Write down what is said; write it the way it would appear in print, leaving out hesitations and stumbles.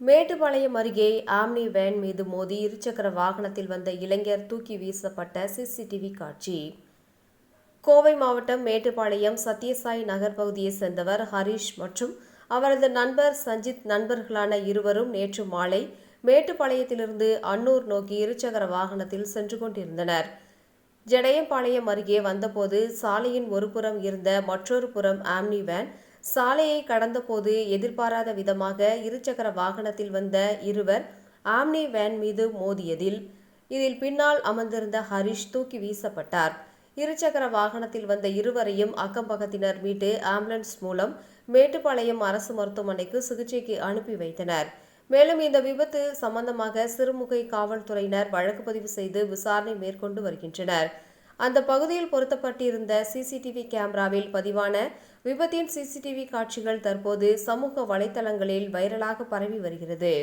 மேட்டுப்பாளையம் அருகே omni van மீது மோதி இருசக்கர வாகனத்தில் வந்த இளைஞர் தூக்கி வீசப்பட்ட சிசிடிவி காட்சி. கோவை மாவட்டம் மேட்டுப்பாளையம் சத்யசாய் நகர் பகுதியை சேர்ந்தவர் ஹரிஷ் மற்றும் அவரது நண்பர் சஞ்சித் நண்பர்களான இருவரும் நேற்று மாலை மேட்டுப்பாளையத்திலிருந்து அன்னூர் நோக்கி இருசக்கர வாகனத்தில் சென்று கொண்டிருந்தனர். ஜடையம்பாளையம் அருகே வந்தபோது சாலையின் ஒரு புறம் இருந்த மற்றொரு புறம் ஆம்னி வேன் சாலையை கடந்தபோது எதிர்பாராத விதமாக இருசக்கர வாகனத்தில் வந்த இருவர் ஆம்னி வேன் மீது மோதியதில் இதில் பின்னால் அமர்ந்திருந்த ஹரிஷ் தூக்கி வீசப்பட்டார். இருசக்கர வாகனத்தில் வந்த இருவரையும் அக்கம்பக்கத்தினர் மீட்டு ஆம்புலன்ஸ் மூலம் மேட்டுப்பாளையம் அரசு மருத்துவமனைக்கு சிகிச்சைக்கு அனுப்பி வைத்தனர். மேலும் இந்த விபத்து சம்பந்தமாக சிறுமுகை காவல்துறையினர் வழக்கு பதிவு செய்து விசாரணை மேற்கொண்டு வருகின்றனர். அந்த பகுதியில் பொருத்தப்பட்டிருந்த சிசிடிவி கேமராவில் பதிவான விபத்தின் சிசிடிவி காட்சிகள் தற்போது சமூக வலைதளங்களில் வைரலாக பரவி வருகிறது.